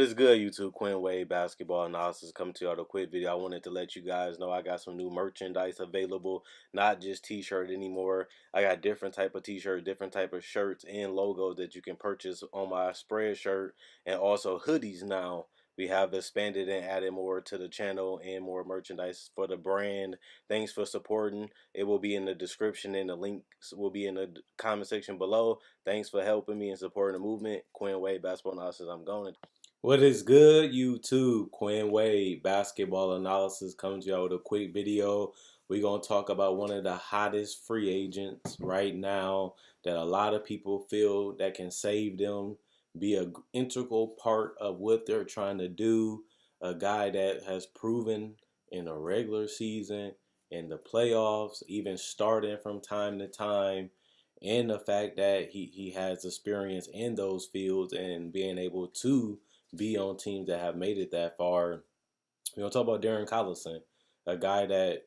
is good, YouTube? Quinn Wade Basketball Analysis coming to you with a quick video. I wanted to let you guys know I got some new merchandise available, not just t-shirt anymore. I got different type of t-shirt, different type of shirts and logos that you can purchase on my spread shirt, and also hoodies now. We have expanded and added more to the channel and more merchandise for the brand. Thanks for supporting. It will be in the description and the links will be in the comment section below. Thanks for helping me and supporting the movement. Quinn Wade Basketball Analysis. I'm going. What is good, YouTube? Quinn Wade Basketball Analysis coming to y'all with a quick video. We're going to talk about one of the hottest free agents right now that a lot of people feel that can save them, be an integral part of what they're trying to do. A guy that has proven in the regular season, in the playoffs, even starting from time to time, and the fact that he has experience in those fields and being able to be on teams that have made it that far. We're going to talk about Darren Collison, a guy that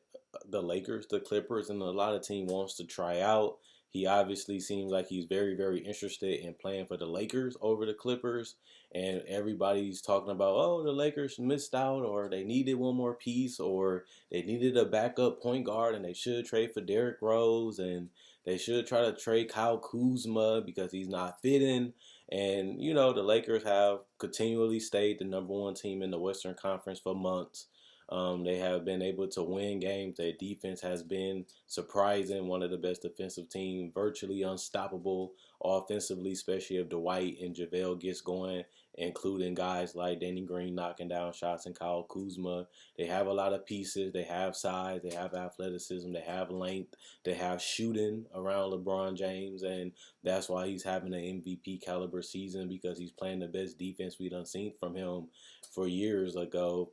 the Lakers, the Clippers, and a lot of team wants to try out. He obviously seems like he's very, very interested in playing for the Lakers over the Clippers. And everybody's talking about, oh, the Lakers missed out, or they needed one more piece, or they needed a backup point guard, and they should trade for Derrick Rose, and they should try to trade Kyle Kuzma because he's not fitting. And, you know, the Lakers have continually stayed the #1 team in the Western Conference for months. They have been able to win games. Their defense has been surprising, one of the best defensive teams, virtually unstoppable offensively, especially if Dwight and JaVale gets going, including guys like Danny Green knocking down shots and Kyle Kuzma. They have a lot of pieces. They have size. They have athleticism. They have length. They have shooting around LeBron James, and that's why he's having an MVP caliber season, because he's playing the best defense we done seen from him for years ago.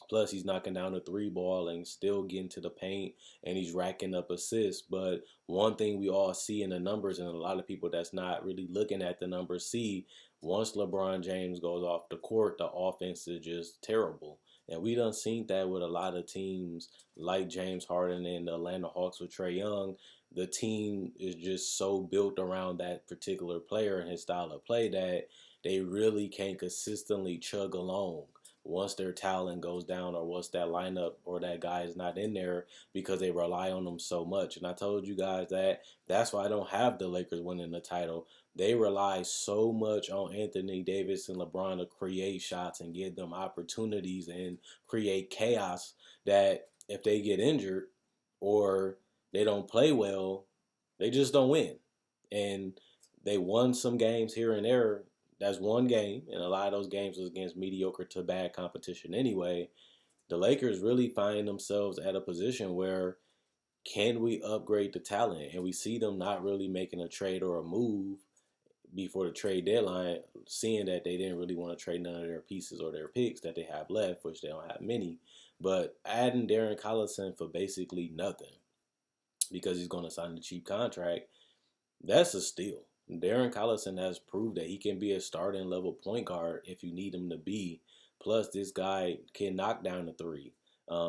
Plus, he's knocking down the three ball and still getting to the paint, and he's racking up assists. But one thing we all see in the numbers, and a lot of people that's not really looking at the numbers see, once LeBron James goes off the court, the offense is just terrible. And we done seen that with a lot of teams like James Harden and the Atlanta Hawks with Trae Young. The team is just so built around that particular player and his style of play that they really can't consistently chug along once their talent goes down, or once that lineup or that guy is not in there, because they rely on them so much. And I told you guys that that's why I don't have the Lakers winning the title. They rely so much on Anthony Davis and LeBron to create shots and give them opportunities and create chaos, that if they get injured or they don't play well, they just don't win. And they won some games here and there. That's one game, and a lot of those games was against mediocre to bad competition anyway. The Lakers really find themselves at a position where, can we upgrade the talent? And we see them not really making a trade or a move before the trade deadline, seeing that they didn't really want to trade none of their pieces or their picks that they have left, which they don't have many. But adding Darren Collison for basically nothing, because he's going to sign a cheap contract, that's a steal. Darren Collison has proved that he can be a starting level point guard if you need him to be. Plus, this guy can knock down the three.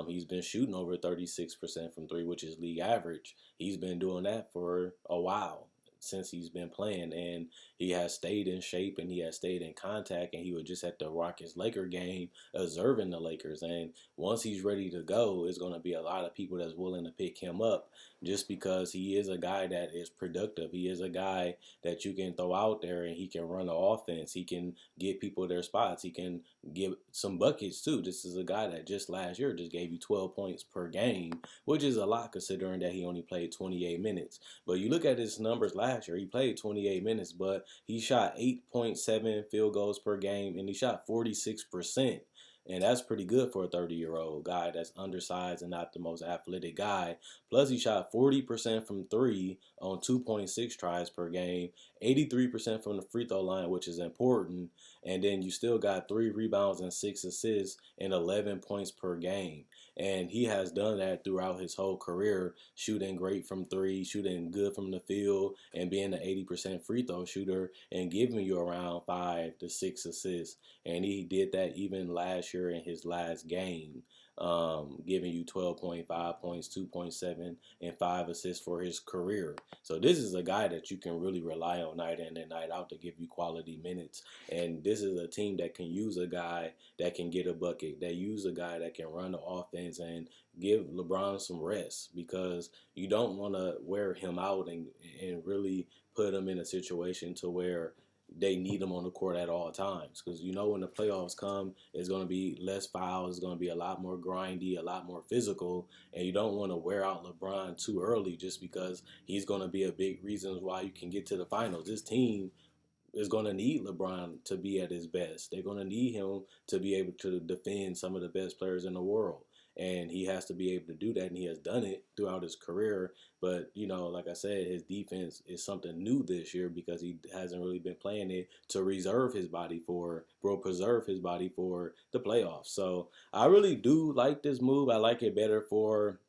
He's been shooting over 36% from three, which is league average. He's been doing that for a while, since he's been playing, and he has stayed in shape and he has stayed in contact, and he was just at the Rockets-Laker game observing the Lakers. And once he's ready to go, it's going to be a lot of people that's willing to pick him up, just because he is a guy that is productive. He is a guy that you can throw out there and he can run the offense. He can get people their spots. He can give some buckets too. This is a guy that just last year just gave you 12 points per game, which is a lot considering that he only played 28 minutes. But you look at his numbers last year, he played 28 minutes, but he shot 8.7 field goals per game, and he shot 46%. And that's pretty good for a 30-year-old guy that's undersized and not the most athletic guy. Plus, he shot 40% from three on 2.6 tries per game, 83% from the free throw line, which is important. And then you still got 3 rebounds and 6 assists and 11 points per game. And he has done that throughout his whole career, shooting great from three, shooting good from the field, and being an 80% free throw shooter and giving you around 5 to 6 assists. And he did that even last year in his last game. giving you 12.5 points, 2.7, and 5 assists for his career. So this is a guy that you can really rely on night in and night out to give you quality minutes. And this is a team that can use a guy that can get a bucket, that use a guy that can run the offense and give LeBron some rest, because you don't want to wear him out and really put him in a situation to where they need him on the court at all times. Because you know when the playoffs come, it's going to be less fouls, it's going to be a lot more grindy, a lot more physical, and you don't want to wear out LeBron too early just because he's going to be a big reason why you can get to the finals. This team is going to need LeBron to be at his best. They're going to need him to be able to defend some of the best players in the world. And he has to be able to do that, and he has done it throughout his career. But, you know, like I said, his defense is something new this year because he hasn't really been playing it to preserve his body for the playoffs. So I really do like this move. I like it better for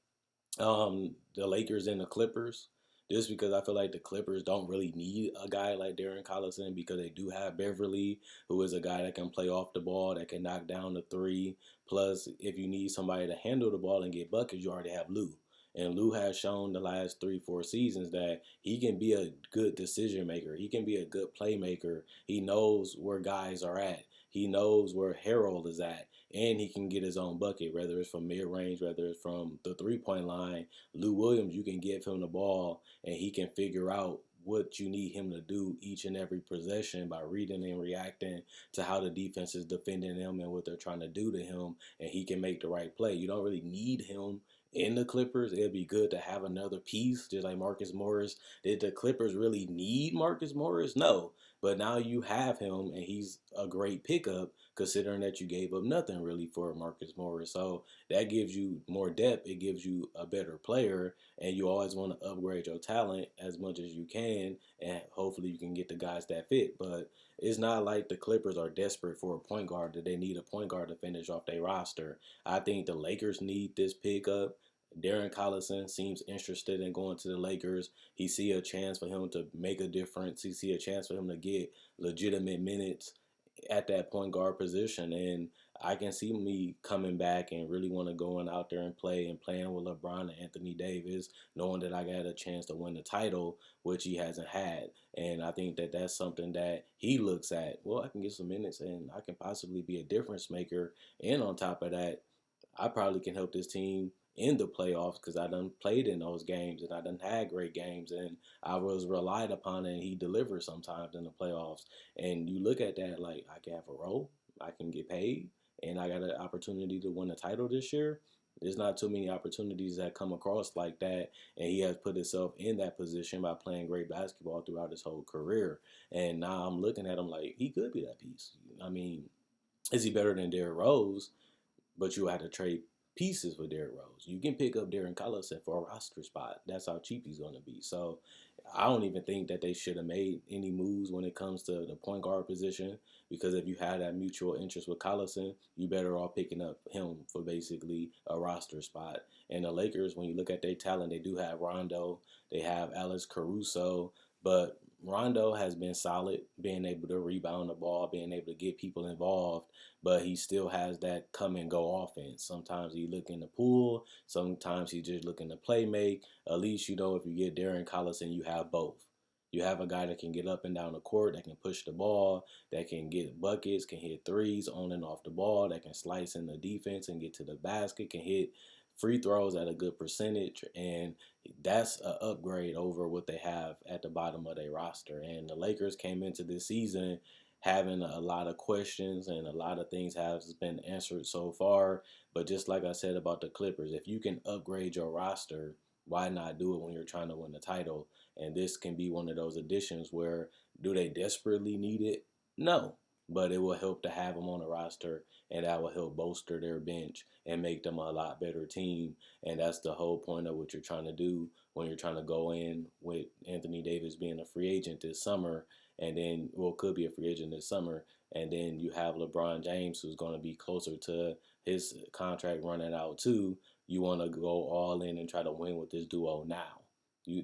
the Lakers and the Clippers. Just because I feel like the Clippers don't really need a guy like Darren Collison, because they do have Beverly, who is a guy that can play off the ball, that can knock down the three. Plus, if you need somebody to handle the ball and get buckets, you already have Lou. And Lou has shown the last 3-4 seasons that he can be a good decision maker. He can be a good playmaker. He knows where guys are at. He knows where Harold is at. And he can get his own bucket, whether it's from mid-range, whether it's from the three-point line. Lou Williams, you can give him the ball, and he can figure out what you need him to do each and every possession by reading and reacting to how the defense is defending him and what they're trying to do to him, and he can make the right play. You don't really need him in the Clippers. It'd be good to have another piece, just like Marcus Morris. Did the Clippers really need Marcus Morris? No. But now you have him, and he's a great pickup considering that you gave up nothing really for Marcus Morris. So that gives you more depth. It gives you a better player, and you always want to upgrade your talent as much as you can, and hopefully you can get the guys that fit. But it's not like the Clippers are desperate for a point guard, that they need a point guard to finish off their roster. I think the Lakers need this pickup. Darren Collison seems interested in going to the Lakers. He see a chance for him to make a difference. He see a chance for him to get legitimate minutes at that point guard position. And I can see me coming back and really want to go out there and playing with LeBron and Anthony Davis, knowing that I got a chance to win the title, which he hasn't had. And I think that that's something that he looks at. Well, I can get some minutes and I can possibly be a difference maker. And on top of that, I probably can help this team in the playoffs because I done played in those games and I done had great games and I was relied upon and he delivered sometimes in the playoffs. And you look at that like I can have a role, I can get paid, and I got an opportunity to win a title this year. There's not too many opportunities that come across like that, and he has put himself in that position by playing great basketball throughout his whole career. And now I'm looking at him like he could be that piece. I mean, is he better than Derrick Rose? But you had to trade pieces for Derrick Rose. You can pick up Darren Collison for a roster spot. That's how cheap he's going to be. So I don't even think that they should have made any moves when it comes to the point guard position, because if you had that mutual interest with Collison, you better off picking up him for basically a roster spot. And the Lakers, when you look at their talent, they do have Rondo, they have Alex Caruso, but Rondo has been solid, being able to rebound the ball, being able to get people involved, but he still has that come and go offense. Sometimes he looking to pull, sometimes he just looking to play make. At least, you know, if you get Darren Collison, you have both. You have a guy that can get up and down the court, that can push the ball, that can get buckets, can hit threes on and off the ball, that can slice in the defense and get to the basket, can hit free throws at a good percentage, and that's an upgrade over what they have at the bottom of their roster. And the Lakers came into this season having a lot of questions, and a lot of things have been answered so far. But just like I said about the Clippers, if you can upgrade your roster, why not do it when you're trying to win the title? And this can be one of those additions where, do they desperately need it? No. But it will help to have them on the roster, and that will help bolster their bench and make them a lot better team. And that's the whole point of what you're trying to do when you're trying to go in with Anthony Davis being a free agent this summer, and then, well, could be a free agent this summer, and then you have LeBron James, who's going to be closer to his contract running out too. You want to go all in and try to win with this duo now.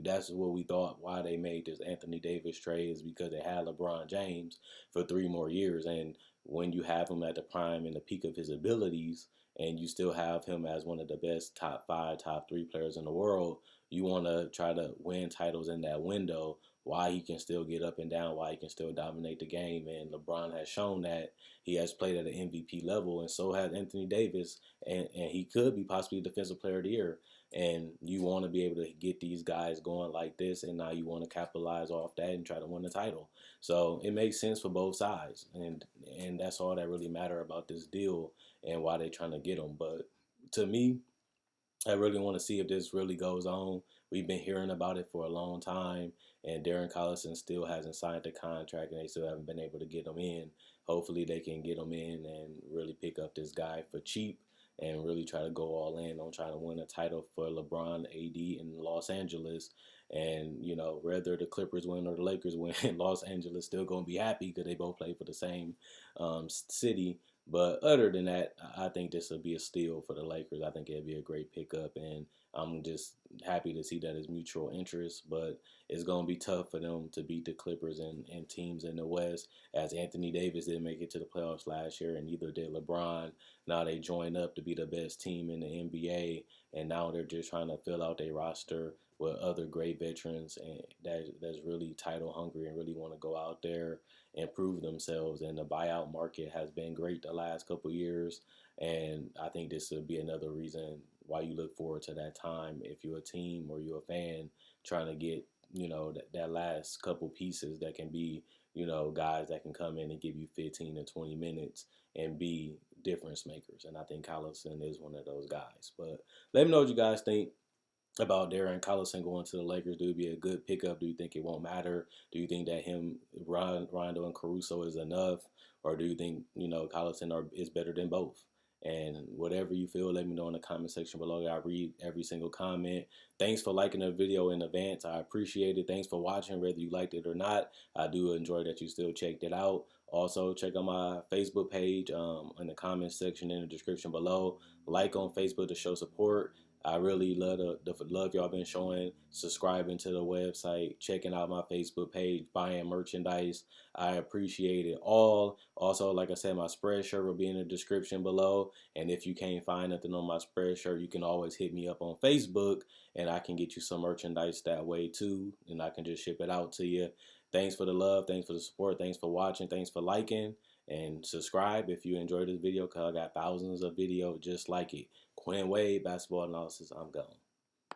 That's what we thought why they made this Anthony Davis trade, is because they had LeBron James for 3 more years. And when you have him at the prime and the peak of his abilities, and you still have him as one of the best top 5, top 3 players in the world, you want to try to win titles in that window while he can still get up and down, while he can still dominate the game. And LeBron has shown that he has played at an MVP level, and so has Anthony Davis, and he could be possibly Defensive Player of the Year. And you want to be able to get these guys going like this, and now you want to capitalize off that and try to win the title. So it makes sense for both sides, and that's all that really matter about this deal and why they're trying to get him. But to me, I really want to see if this really goes on. We've been hearing about it for a long time, and Darren Collison still hasn't signed the contract, and they still haven't been able to get him in. Hopefully, they can get him in and really pick up this guy for cheap and really try to go all in on trying to win a title for LeBron, AD, in Los Angeles. And, you know, whether the Clippers win or the Lakers win, Los Angeles still going to be happy because they both play for the same city. But other than that, I think this will be a steal for the Lakers. I think it'll be a great pickup, and I'm just happy to see that it's mutual interest. But it's going to be tough for them to beat the Clippers and teams in the West, as Anthony Davis didn't make it to the playoffs last year, and neither did LeBron. Now they join up to be the best team in the NBA, and now they're just trying to fill out their roster with other great veterans and that's really title hungry and really want to go out there and prove themselves. And the buyout market has been great the last couple years, and I think this would be another reason why you look forward to that time if you're a team or you're a fan trying to get, you know, that last couple pieces that can be, you know, guys that can come in and give you 15 to 20 minutes and be difference makers. And I think Collison is one of those guys. But let me know what you guys think about Darren Collison going to the Lakers. Do it be a good pickup? Do you think it won't matter? Do you think that him, Rondo, and Caruso is enough? Or do you think, you know, Collison is better than both? And whatever you feel, let me know in the comment section below. I read every single comment. Thanks for liking the video in advance. I appreciate it. Thanks for watching, whether you liked it or not. I do enjoy that you still checked it out. Also, check out my Facebook page in the comment section in the description below. Like on Facebook to show support. I really love the love y'all been showing, subscribing to the website, checking out my Facebook page, buying merchandise. I appreciate it all. Also, like I said, my Spreadshirt will be in the description below. And if you can't find nothing on my Spreadshirt, you can always hit me up on Facebook, and I can get you some merchandise that way too, and I can just ship it out to you. Thanks for the love. Thanks for the support. Thanks for watching. Thanks for liking. And subscribe if you enjoyed this video, because I got thousands of videos just like it. Quinn Wade, basketball analysis. I'm gone.